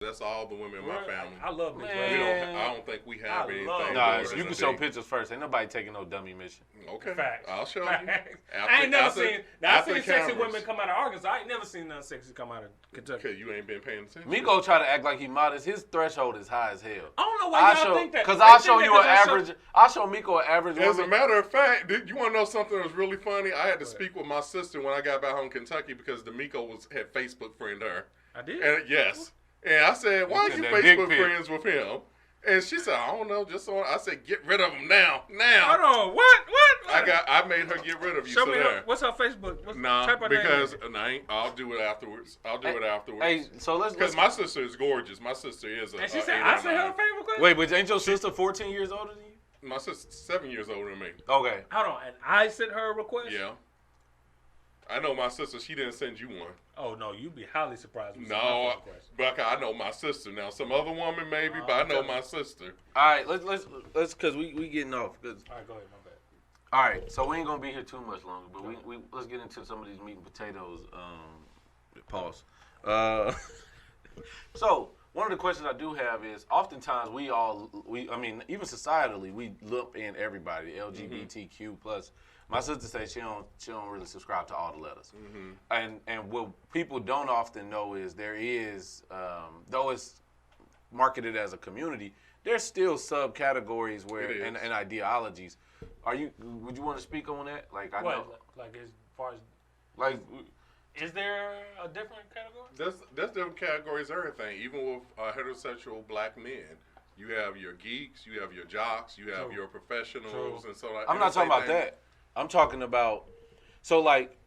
That's all the women in my family. I love mixed race. I don't think we have anything. Nah, you can show pictures first. Ain't nobody taking no dummy mission. Okay. Facts. I'll show you. I ain't never seen. Now, I've seen sexy women come out of Arkansas. I ain't never seen none sexy come out of Kentucky. Okay, you ain't been paying attention. Miko try to act like he modest. His threshold is high as hell. I don't know why y'all think that. Because I'll show you an average. I'll show Miko an average woman. As a matter of fact, you want to know something that was really funny? I had to speak with my sister when I got back home in Kentucky because the Miko had Facebook friended her. I did? And yes. And I said, why are you Facebook friends with him? And she said, I don't know, just so I said, get rid of him now. Hold on, what? I made her get rid of you. Show me what's her Facebook? I'll do it afterwards. Hey, so let's because my sister is gorgeous. My sister is and she said, I sent her a Facebook question? Wait, but ain't your sister 14 years older than you? My sister's 7 years older than me. Okay. Hold on, and I sent her a request? Yeah. I know my sister. She didn't send you one. Oh no, you'd be highly surprised. No, but I know my sister now. Some other woman maybe, but I know my sister. All right, let's because we getting off. All right, go ahead, my bad. All right, so we ain't gonna be here too much longer, but we let's get into some of these meat and potatoes. Pause. So one of the questions I do have is, oftentimes I mean, even societally, we lump in everybody, LGBTQ plus. My sister says she don't really subscribe to all the letters, and what people don't often know is there is though it's marketed as a community, there's still subcategories where and ideologies. Would you want to speak on that? Like I know, like as far as like. Is there a different category? There's different categories. Everything, even with heterosexual black men. You have your geeks, you have your jocks, you have your professionals, and so like. I'm not talking about that. I'm talking about, so like,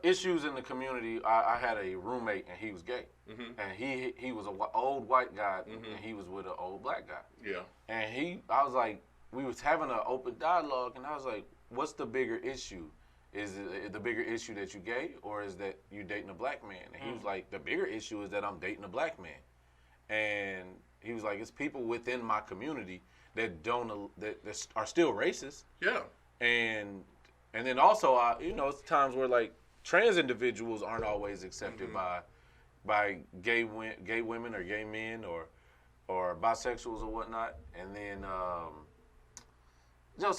issues in the community. I had a roommate and he was gay, and he was an old white guy and he was with an old black guy. Yeah. And I was like, we was having an open dialogue, and I was like, what's the bigger issue? Is it the bigger issue that you gay, or is that you dating a black man? And he was like, the bigger issue is that I'm dating a black man. And he was like, it's people within my community that that are still racist. Yeah. And then also, it's times where like trans individuals aren't always accepted by gay women or gay men or bisexuals or whatnot. And then I'm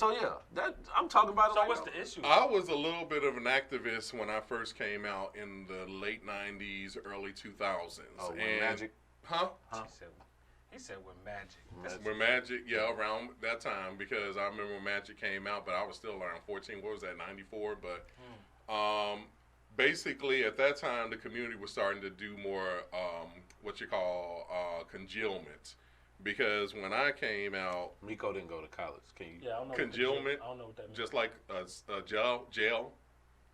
talking about it. So what's the issue? I was a little bit of an activist when I first came out in the late 90s, early 2000s. Oh, Magic? Huh? He said with Magic. With Magic, yeah, around that time, because I remember when Magic came out, but I was still around 14. What was that, 94? But basically, at that time, the community was starting to do more what you call congealment. Because when I came out... Miko didn't go to college. Can you... Yeah, I don't know congealment, I don't know what that means. Just like jail.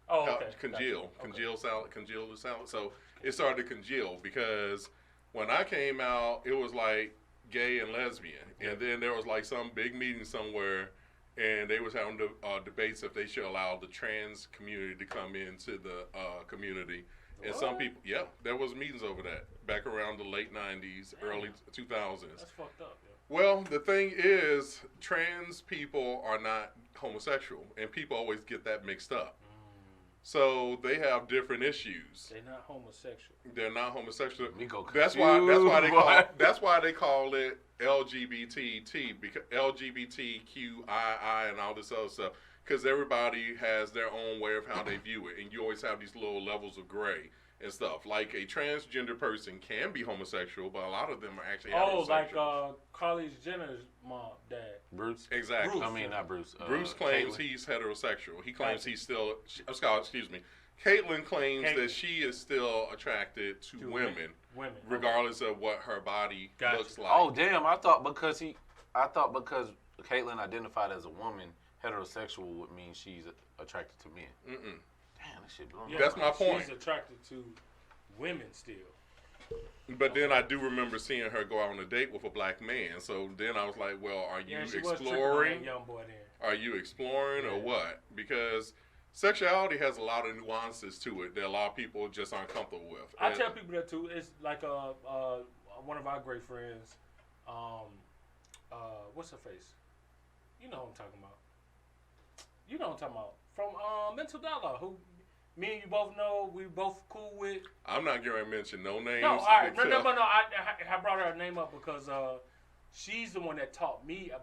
Oh, okay. Congeal the salad. So it started to congeal because when I came out, it was like gay and lesbian. And then there was like some big meeting somewhere, and they was having debates if they should allow the trans community to come into the community. And some people, there was meetings over that back around the late 90s, early 2000s. That's fucked up, yeah. Well, the thing is, trans people are not homosexual, and people always get that mixed up. So they have different issues. They're not homosexual. They're not homosexual. That's why they call it LGBT, because LGBTQII and all this other stuff. Because everybody has their own way of how they view it, and you always have these little levels of gray and stuff. Like a transgender person can be homosexual, but a lot of them are actually heterosexual. Like Kylie Jenner's mom, dad. Bruce? Exactly. Bruce. I mean, not Bruce. Bruce claims he's heterosexual. He claims he's still... Caitlyn claims that she is still attracted to women, regardless of what her body looks like. Oh, damn. I thought because Caitlyn identified as a woman, heterosexual would mean she's attracted to men. Damn, that shit blown. Yeah, that's my point. She's attracted to women still. But then I do remember seeing her go out on a date with a black man. So then I was like, well, are you exploring? Young boy then. Are you exploring or what? Because sexuality has a lot of nuances to it that a lot of people just aren't comfortable with. I tell people that too. It's like one of our great friends, what's her face? You know what I'm talking about. From Mental Dollar, who me and you both know, we both cool with. I'm not going to mention no names. No, all right. No. I brought her name up because she's the one that taught me about